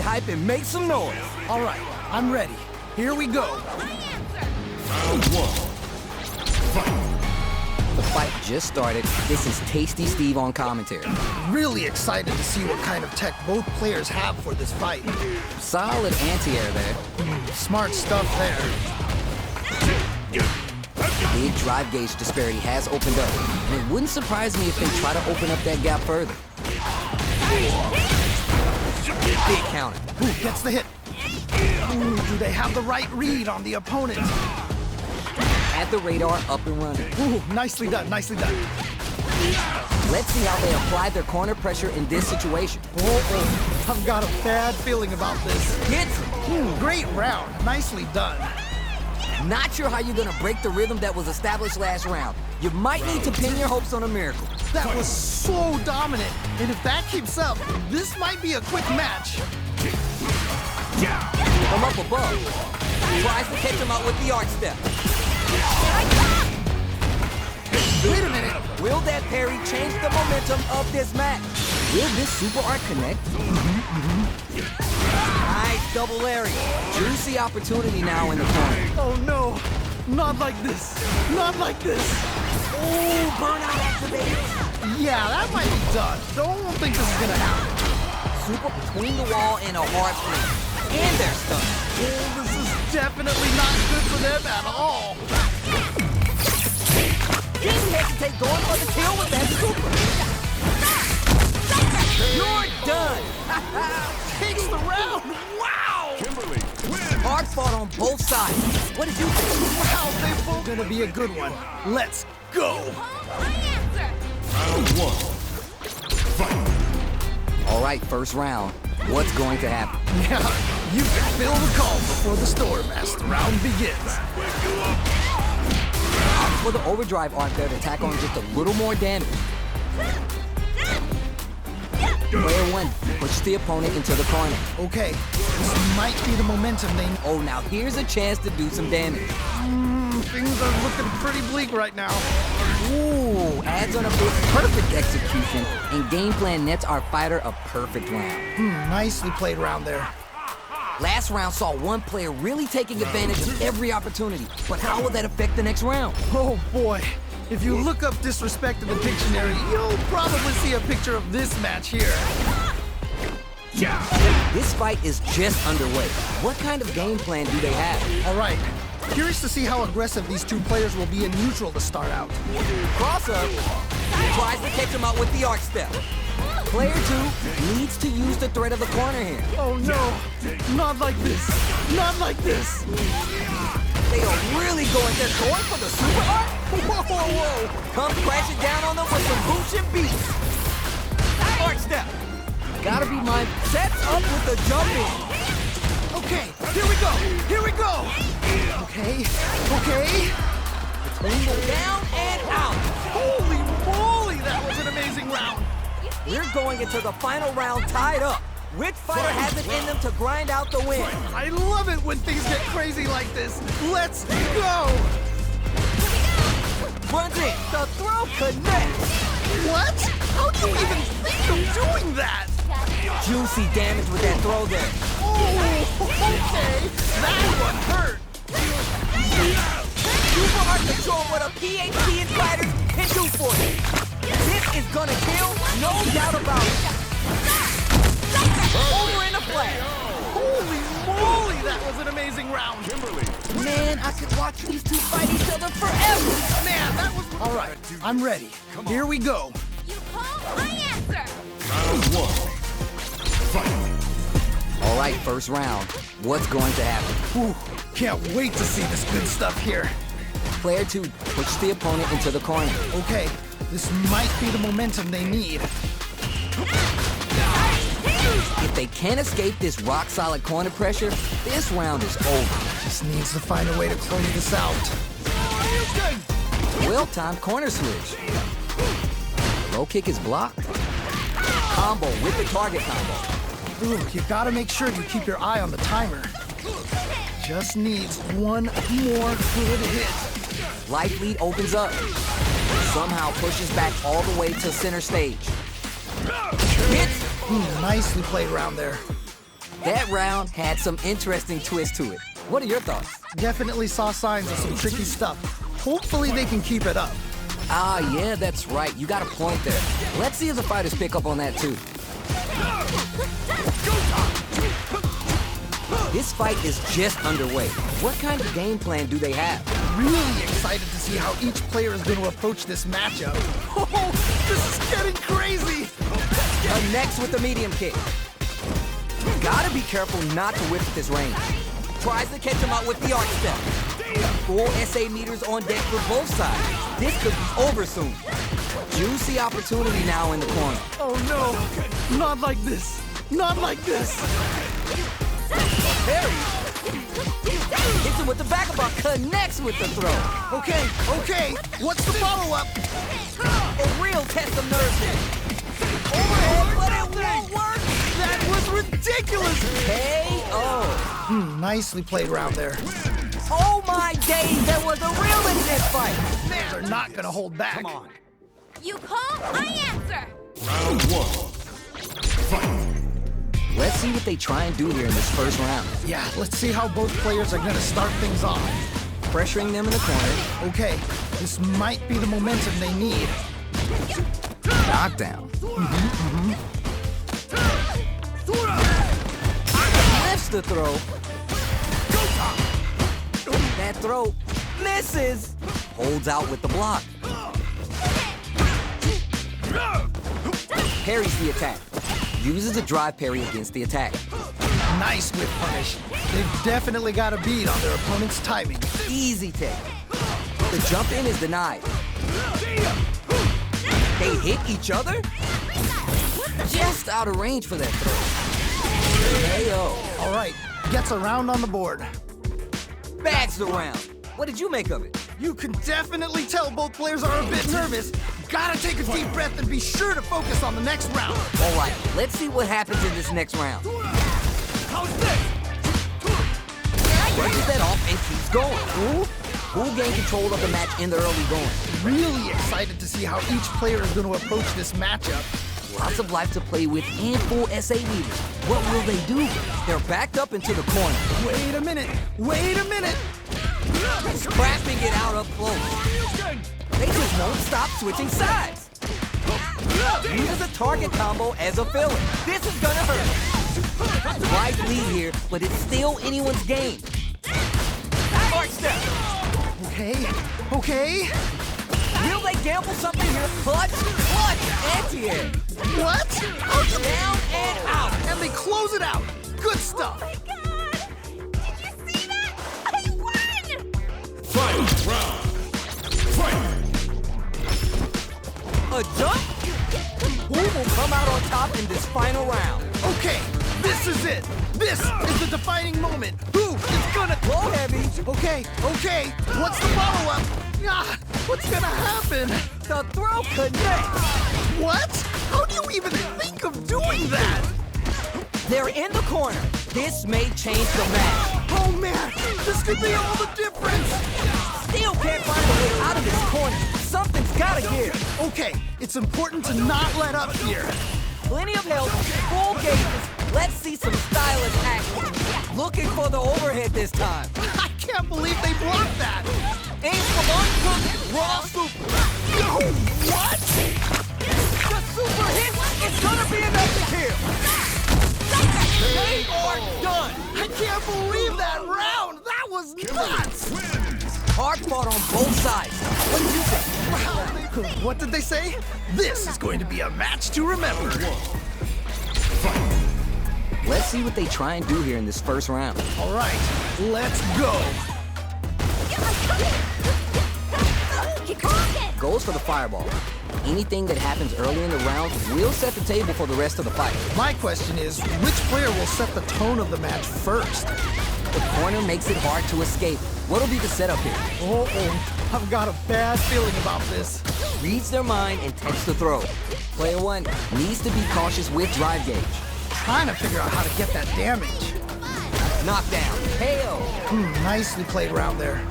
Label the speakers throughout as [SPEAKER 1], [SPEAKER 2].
[SPEAKER 1] hype and make some noise.
[SPEAKER 2] All right, I'm ready. Here we go.
[SPEAKER 3] Round one. Fight.
[SPEAKER 1] The fight just started. This is Tasty Steve on commentary.
[SPEAKER 2] Really excited to see what kind of tech both players have for this fight.
[SPEAKER 1] Solid anti-air there.
[SPEAKER 2] Smart stuff there.
[SPEAKER 1] Big drive gauge disparity has opened up, and it wouldn't surprise me if they try to open up that gap further. Big counter.
[SPEAKER 2] Ooh, gets the hit. Ooh, do they have the right read on the opponent?
[SPEAKER 1] Had the radar up and running.
[SPEAKER 2] Ooh, nicely done, nicely done.
[SPEAKER 1] Let's see how they apply their corner pressure in this situation.
[SPEAKER 2] Oh, I've got a bad feeling about this.
[SPEAKER 1] Hits!
[SPEAKER 2] Ooh, great round, nicely done.
[SPEAKER 1] Not sure how you're gonna break the rhythm that was established last round. You might need to pin your hopes on a miracle.
[SPEAKER 2] That was so dominant, and if that keeps up, this might be a quick match.
[SPEAKER 1] From up above, tries to catch him out with the arc step. Wait a minute, will that parry change the momentum of this match? Will this super arc connect? Nice double lariat. Juicy opportunity now in the corner.
[SPEAKER 2] Oh no, not like this, not like this.
[SPEAKER 1] Oh, burnout activated.
[SPEAKER 2] Yeah, that might be done. Don't think this is gonna happen.
[SPEAKER 1] Super between the wall and a hard flip. And they're stunned.
[SPEAKER 2] Oh, this is definitely not good for them at all.
[SPEAKER 1] Didn't hesitate going for the kill with that super. You're done.
[SPEAKER 2] Takes the round. Wow.
[SPEAKER 3] Kimberly wins.
[SPEAKER 1] Hard fought on both sides. What did you think?
[SPEAKER 2] Wow, they both gonna be a good one. Let's go.
[SPEAKER 3] Round one. Fight.
[SPEAKER 1] All right, first round. What's going to happen?
[SPEAKER 2] Yeah, you can feel the calm before the storm as the round begins.
[SPEAKER 1] For the overdrive arc there to tack on just a little more damage. Player one, push the opponent into the corner.
[SPEAKER 2] Okay, this might be the momentum they...
[SPEAKER 1] Oh, now here's a chance to do some damage.
[SPEAKER 2] Things are looking pretty bleak right now.
[SPEAKER 1] Ooh, adds on a bit. Perfect execution, and game plan nets our fighter a perfect round.
[SPEAKER 2] Nicely played round there.
[SPEAKER 1] Last round saw one player really taking advantage of every opportunity, but how will that affect the next round?
[SPEAKER 2] Oh boy, if you look up disrespect in the dictionary, you'll probably see a picture of this match here.
[SPEAKER 1] This fight is just underway. What kind of game plan do they have?
[SPEAKER 2] All right, curious to see how aggressive these two players will be in neutral to start out.
[SPEAKER 1] Cross up, tries to catch him out with the arc step. Player two needs to use the threat of the corner here.
[SPEAKER 2] Oh no, not like this, not like this.
[SPEAKER 1] They are really going, they're going for the super arc? Whoa, whoa, whoa. Come crashing down on them with some boots and beats. Arc step. Gotta be mindful. Sets up with the jump in.
[SPEAKER 2] Okay, here we go, here we go. Okay, okay.
[SPEAKER 1] Between the down and out.
[SPEAKER 2] Holy moly, that was an amazing round.
[SPEAKER 1] We're going into the final round tied up. Which fighter has it in them to grind out the win?
[SPEAKER 2] I love it when things get crazy like this. Let's go.
[SPEAKER 1] Runs in. The throw connects.
[SPEAKER 2] What? How do you even think of doing that?
[SPEAKER 1] Juicy damage with that throw there.
[SPEAKER 2] Oh, okay. That one hurt.
[SPEAKER 1] Super hard control what a PhD in fighters can do for you. This is gonna kill, no doubt about it. Over in a flash.
[SPEAKER 2] Holy moly, that was an amazing round.
[SPEAKER 3] Kimberly.
[SPEAKER 1] Man, I could watch these two fight each other forever.
[SPEAKER 2] Man, that was... All right, I'm ready. Here we go.
[SPEAKER 4] You call, I answer.
[SPEAKER 3] Round one. Fight.
[SPEAKER 1] All right, first round. What's going to happen?
[SPEAKER 2] Whew, can't wait to see this good stuff here.
[SPEAKER 1] Player two, push the opponent into the corner.
[SPEAKER 2] Okay, this might be the momentum they need.
[SPEAKER 1] If they can't escape this rock-solid corner pressure, this round is over.
[SPEAKER 2] Just needs to find a way to close this out.
[SPEAKER 1] Well-timed corner switch. Low kick is blocked. Combo with the target combo.
[SPEAKER 2] Ooh, you gotta make sure you keep your eye on the timer. Just needs one more good hit.
[SPEAKER 1] Life lead opens up. Somehow pushes back all the way to center stage. Hits!
[SPEAKER 2] Nicely played round there.
[SPEAKER 1] That round had some interesting twists to it. What are your thoughts?
[SPEAKER 2] Definitely saw signs of some tricky stuff. Hopefully they can keep it up.
[SPEAKER 1] Ah, yeah, that's right. You got a point there. Let's see if the fighters pick up on that, too. This fight is just underway. What kind of game plan do they have?
[SPEAKER 2] Really excited to see how each player is going to approach this matchup. Oh, this is getting crazy.
[SPEAKER 1] Next with the medium kick. Gotta be careful not to whip at this range. Tries to catch him out with the arch step. 4 SA meters on deck for both sides. This could be over soon. Juicy opportunity now in the corner.
[SPEAKER 2] Oh no, not like this. Not like this.
[SPEAKER 1] Perry hits him with the back about connects with the throw.
[SPEAKER 2] Okay, what's the follow-up?
[SPEAKER 1] A real test of nerves here. Overhead, but it won't work.
[SPEAKER 2] That was ridiculous.
[SPEAKER 1] KO.
[SPEAKER 2] Nicely played round there.
[SPEAKER 1] Oh my days, there was a real intense fight.
[SPEAKER 2] Man, they're not gonna hold back.
[SPEAKER 1] Come on.
[SPEAKER 4] You call, I answer.
[SPEAKER 3] Round one. Fight.
[SPEAKER 1] Let's see what they try and do here in this first round.
[SPEAKER 2] Yeah, let's see how both players are gonna start things off.
[SPEAKER 1] Pressuring them in the corner.
[SPEAKER 2] Okay, this might be the momentum they need.
[SPEAKER 1] Knockdown. Lifts the throw. That throw misses. Holds out with the block. Parries the attack. Uses a drive parry against the attack.
[SPEAKER 2] Nice whip punish. They've definitely got a bead on their opponent's timing.
[SPEAKER 1] Easy take. The jump in is denied. They hit each other? Just out of range for that throw. KO.
[SPEAKER 2] All right, gets a round on the board.
[SPEAKER 1] Bags the round. What did you make of it?
[SPEAKER 2] You can definitely tell both players are a bit nervous. Gotta take a deep breath and be sure to focus on the next round.
[SPEAKER 1] All right, let's see what happens in this next round. Brushes that off and keeps going. Who'll gain control of the match in the early going?
[SPEAKER 2] Really excited to see how each player is going to approach this matchup.
[SPEAKER 1] Lots of life to play with and full SA leaders. What will they do? They're backed up into the corner.
[SPEAKER 2] Wait a minute.
[SPEAKER 1] Scrapping it out up close. They just won't stop switching sides. Uses a target combo as a filler. This is gonna hurt. Right lead here, but it's still anyone's game. Arch step.
[SPEAKER 2] Okay.
[SPEAKER 1] Will they gamble something here? Clutch, anti-air.
[SPEAKER 2] What?
[SPEAKER 1] Down and out.
[SPEAKER 2] And they close it out. Good stuff.
[SPEAKER 4] Oh my god! Did you see that? I won!
[SPEAKER 3] Fight round. Fight.
[SPEAKER 1] A jump? Who will come out on top in this final round?
[SPEAKER 2] Okay, this is it. This is the defining moment. Who is gonna
[SPEAKER 1] Go heavy.
[SPEAKER 2] Okay. What's the follow-up? What's gonna happen?
[SPEAKER 1] The throw connects.
[SPEAKER 2] What? How do you even think of doing that?
[SPEAKER 1] They're in the corner. This may change the match.
[SPEAKER 2] Oh man, this could be all the difference.
[SPEAKER 1] Still can't find a way out of this corner. Something's gotta give.
[SPEAKER 2] Okay, it's important to not let up here.
[SPEAKER 1] Plenty of help, full gauges. Let's see some stylish action. Looking for the overhead this time.
[SPEAKER 2] I can't believe they blocked that.
[SPEAKER 1] Aim for uncooked raw super.
[SPEAKER 2] No, what?
[SPEAKER 1] The super hit is gonna be enough to kill. They are done.
[SPEAKER 2] I can't believe that round. That was nuts.
[SPEAKER 1] Hard fought on both sides. What do you think?
[SPEAKER 2] What did they say? This is going to be a match to remember.
[SPEAKER 1] Let's see what they try and do here in this first round.
[SPEAKER 2] All right, let's go.
[SPEAKER 1] Goes for the fireball. Anything that happens early in the round will set the table for the rest of the fight.
[SPEAKER 2] My question is, which player will set the tone of the match first?
[SPEAKER 1] The corner makes it hard to escape. What'll be the setup here?
[SPEAKER 2] Oh, I've got a bad feeling about this.
[SPEAKER 1] Reads their mind and takes the throw. Player one needs to be cautious with drive gauge.
[SPEAKER 2] Trying to figure out how to get that damage.
[SPEAKER 1] Knockdown. KO.
[SPEAKER 2] Nicely played round there.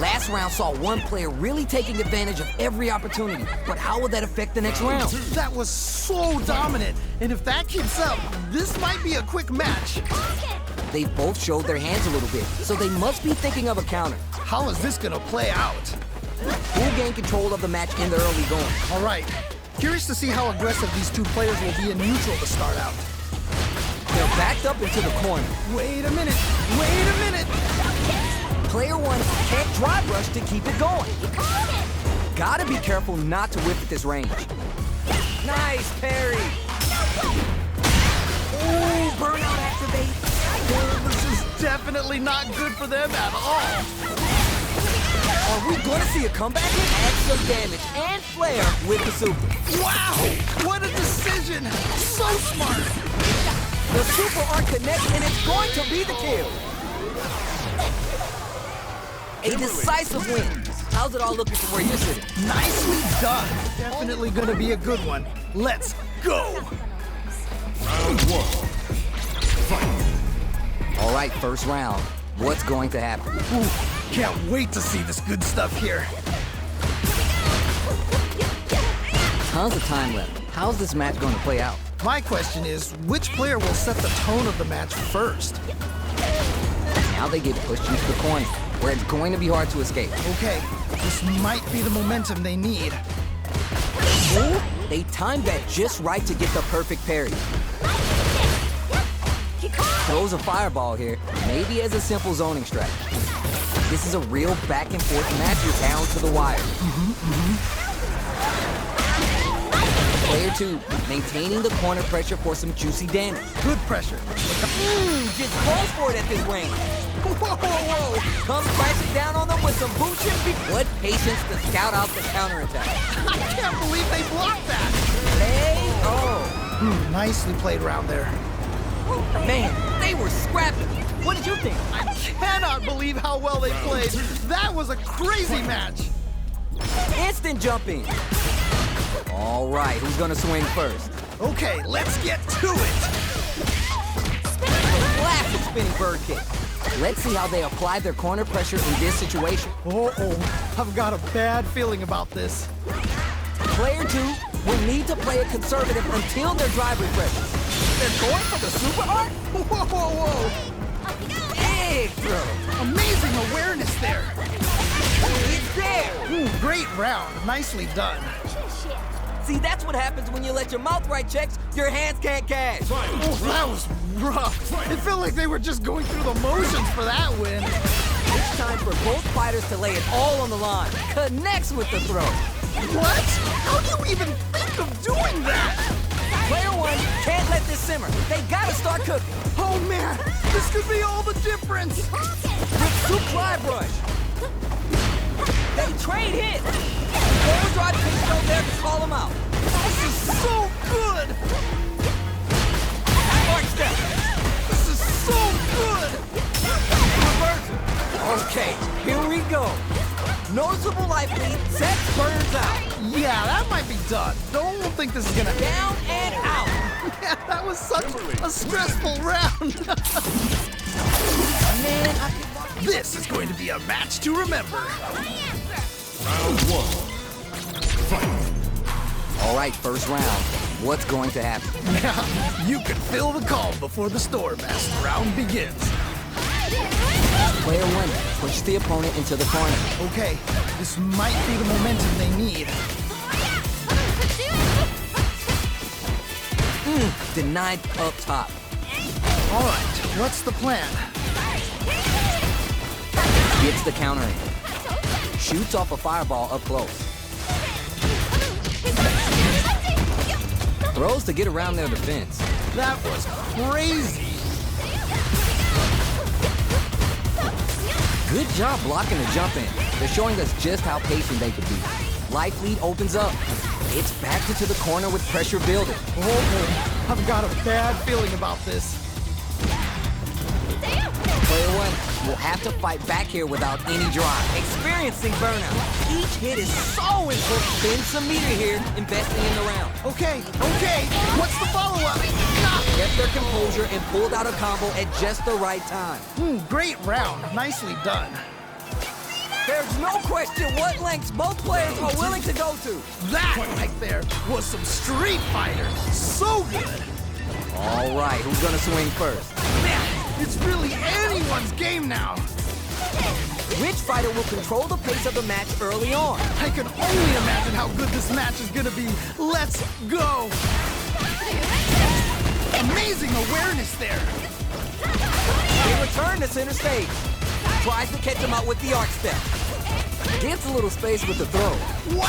[SPEAKER 1] Last round saw one player really taking advantage of every opportunity, but how will that affect the next round?
[SPEAKER 2] That was so dominant, and if that keeps up, this might be a quick match.
[SPEAKER 1] They both showed their hands a little bit, so they must be thinking of a counter.
[SPEAKER 2] How is this gonna play out?
[SPEAKER 1] Who'll gain control of the match in the early going?
[SPEAKER 2] All right, curious to see how aggressive these two players will be in neutral to start out.
[SPEAKER 1] They're backed up into the corner.
[SPEAKER 2] Wait a minute.
[SPEAKER 1] Player one can't drive rush to keep it going. Gotta be careful not to whip at this range. Nice parry. Ooh, burnout activate.
[SPEAKER 2] Oh, this is definitely not good for them at all.
[SPEAKER 1] Are we gonna see a comeback and add some damage and flair with the super?
[SPEAKER 2] Wow, what a decision. So smart.
[SPEAKER 1] The super arc connects and it's going to be the kill. A decisive win. How's it all looking from where you're sitting?
[SPEAKER 2] Nicely done. Definitely gonna be a good one. Let's go.
[SPEAKER 3] Round one. Fight.
[SPEAKER 1] All right, first round. What's going to happen?
[SPEAKER 2] Ooh, can't wait to see this good stuff here.
[SPEAKER 1] Tons of time left. How's this match going to play out?
[SPEAKER 2] My question is, which player will set the tone of the match first?
[SPEAKER 1] Now they get pushed into the corner, where it's going to be hard to escape.
[SPEAKER 2] Okay, this might be the momentum they need.
[SPEAKER 1] Ooh, they timed that just right to get the perfect parry. Throws a fireball here, maybe as a simple zoning strategy. This is a real back and forth match down to the wire. Player two, maintaining the corner pressure for some juicy damage.
[SPEAKER 2] Good pressure.
[SPEAKER 1] Just goes for it at this range. Whoa. Comes crashing down on them with some booshin' beat. What patience to scout out the counterattack.
[SPEAKER 2] I can't believe they blocked that. Nicely played around there.
[SPEAKER 1] Man, they were scrapping. What did you think?
[SPEAKER 2] I cannot believe how well they played. That was a crazy match.
[SPEAKER 1] Instant jumping. All right, who's gonna swing first?
[SPEAKER 2] Okay, let's get to it.
[SPEAKER 1] Classic spinning bird kick. Let's see how they apply their corner pressure in this situation.
[SPEAKER 2] Uh-oh, I've got a bad feeling about this.
[SPEAKER 1] Player two will need to play it conservative until their drive refreshes. They're going for the super arc?
[SPEAKER 2] Whoa.
[SPEAKER 1] Big throw.
[SPEAKER 2] Amazing awareness there.
[SPEAKER 1] It's there.
[SPEAKER 2] Great round. Nicely done.
[SPEAKER 1] See, that's what happens when you let your mouth write checks, your hands can't cash.
[SPEAKER 2] Oh, that was rough. It felt like they were just going through the motions for that win.
[SPEAKER 1] It's time for both fighters to lay it all on the line. Connects with the throw.
[SPEAKER 2] What? How do you even think of doing that?
[SPEAKER 1] Player one can't let this simmer. They gotta start cooking.
[SPEAKER 2] Oh man, this could be all the difference.
[SPEAKER 1] With two drive rush. They trade hits. Overdrive pistol there to call him out.
[SPEAKER 2] This is so good.
[SPEAKER 1] Arc step.
[SPEAKER 2] This is so good.
[SPEAKER 1] Reversal. Okay, here we go. Noticeable life lead, sets burns out.
[SPEAKER 2] Yeah, that might be done. Don't think this is gonna...
[SPEAKER 1] Down and out.
[SPEAKER 2] Yeah, that was such a stressful round.
[SPEAKER 1] Man,
[SPEAKER 2] This is going to be a match to remember.
[SPEAKER 3] Round one. Fight.
[SPEAKER 1] All right, first round. What's going to happen?
[SPEAKER 2] Yeah, you can feel the calm before the storm as the round begins.
[SPEAKER 1] Player one, push the opponent into the corner.
[SPEAKER 2] Okay, this might be the momentum they need.
[SPEAKER 1] Denied up top.
[SPEAKER 2] All right, what's the plan?
[SPEAKER 1] Gets the counter in. Shoots off a fireball up close. Throws to get around their defense.
[SPEAKER 2] That was crazy.
[SPEAKER 1] Good job blocking the jump in. They're showing us just how patient they could be. Life lead opens up. It's backed into the corner with pressure building.
[SPEAKER 2] Oh, I've got a bad feeling about this.
[SPEAKER 1] Player one will have to fight back here without any drive. Experiencing burnout. Each hit is so important. Spend some meter here, investing in the round.
[SPEAKER 2] Okay, what's the follow-up?
[SPEAKER 1] Kept their composure and pulled out a combo at just the right time.
[SPEAKER 2] Great round, nicely done.
[SPEAKER 1] There's no question what lengths both players are willing to go to.
[SPEAKER 2] That right there was some Street Fighter. So good.
[SPEAKER 1] All right, who's gonna swing first?
[SPEAKER 2] Man, it's really anyone's game now.
[SPEAKER 1] Which fighter will control the pace of the match early on?
[SPEAKER 2] I can only imagine how good this match is gonna be. Let's go. Amazing awareness there.
[SPEAKER 1] They return to center stage. Tries to catch him out with the arc step. Gets a little space with the throw.
[SPEAKER 2] Wow!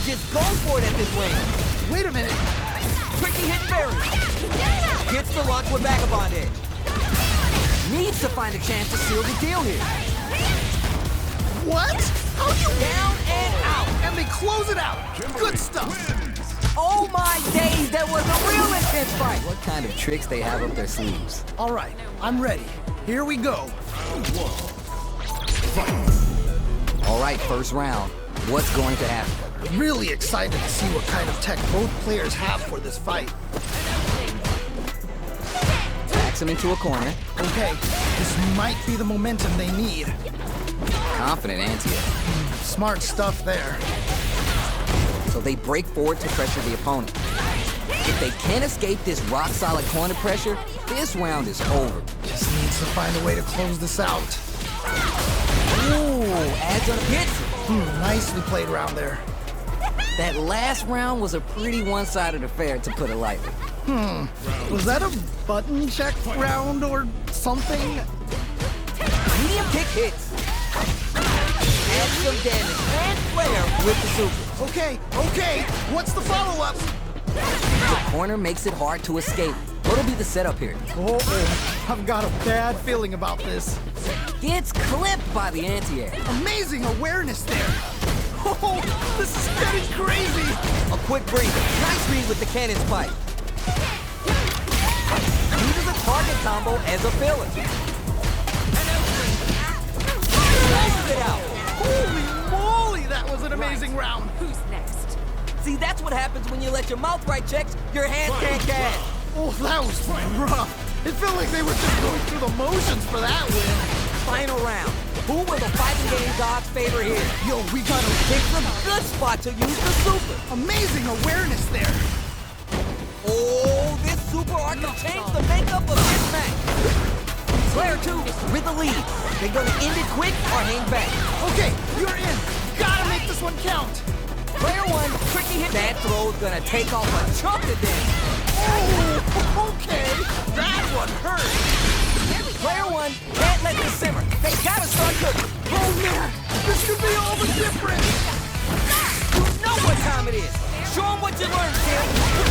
[SPEAKER 1] Just go for it at this range.
[SPEAKER 2] Wait a minute.
[SPEAKER 1] Tricky hit parry. Gets the launch with Vagabond Edge. Needs to find a chance to seal the deal here.
[SPEAKER 2] What? How you
[SPEAKER 1] Down and out.
[SPEAKER 2] And they close it out.
[SPEAKER 3] Kimberly
[SPEAKER 2] Good stuff.
[SPEAKER 3] wins.
[SPEAKER 1] Oh my days, that was a real intense fight. What kind of tricks they have up their sleeves?
[SPEAKER 2] All right, I'm ready. Here we go.
[SPEAKER 3] Round 1. Fight.
[SPEAKER 1] All right, first round. What's going to happen?
[SPEAKER 2] Really excited to see what kind of tech both players have for this fight.
[SPEAKER 1] Backs him into a corner.
[SPEAKER 2] Okay, this might be the momentum they need.
[SPEAKER 1] Confident anti-air.
[SPEAKER 2] Smart stuff there.
[SPEAKER 1] So they break forward to pressure the opponent. If they can't escape this rock-solid corner pressure, this round is over.
[SPEAKER 2] Just needs to find a way to close this out.
[SPEAKER 1] Ooh, adds on a hit.
[SPEAKER 2] Nicely played round there.
[SPEAKER 1] That last round was a pretty one-sided affair, to put it lightly.
[SPEAKER 2] Was that a button check round or something?
[SPEAKER 1] Medium kick hits. Adds some damage and flair with the super.
[SPEAKER 2] Okay, what's the follow-up?
[SPEAKER 1] The corner makes it hard to escape. What'll be the setup here?
[SPEAKER 2] Oh, I've got a bad feeling about this.
[SPEAKER 1] Gets clipped by the anti-air.
[SPEAKER 2] Amazing awareness there. Oh, this is getting crazy.
[SPEAKER 1] A quick breather. Nice read with the cannon spike. Uses a target combo as a filler. Closes it out.
[SPEAKER 2] Holy moly, that was an amazing round.
[SPEAKER 4] Who's next?
[SPEAKER 1] See, that's what happens when you let your mouth write checks, your hands can't cash.
[SPEAKER 2] Oh, that was rough. It felt like they were just going through the motions for that win.
[SPEAKER 1] Final round. Who will the fighting game gods favor here?
[SPEAKER 2] Yo, we gotta
[SPEAKER 1] It's a good spot to use the super.
[SPEAKER 2] amazing awareness there.
[SPEAKER 1] Oh, this super arc can change the makeup of this match. Player 2 with the lead. They're gonna end it quick or hang back.
[SPEAKER 2] Okay, you're in. Gotta make this one count.
[SPEAKER 1] Player 1, tricky hit. That throw's gonna take off a chunk of damage.
[SPEAKER 2] Oh, okay. That one hurt.
[SPEAKER 1] Player 1 can't let this simmer. They gotta start cooking.
[SPEAKER 2] Oh, man. This could be all the difference.
[SPEAKER 1] You know what time it is. Show them what you learned, kid.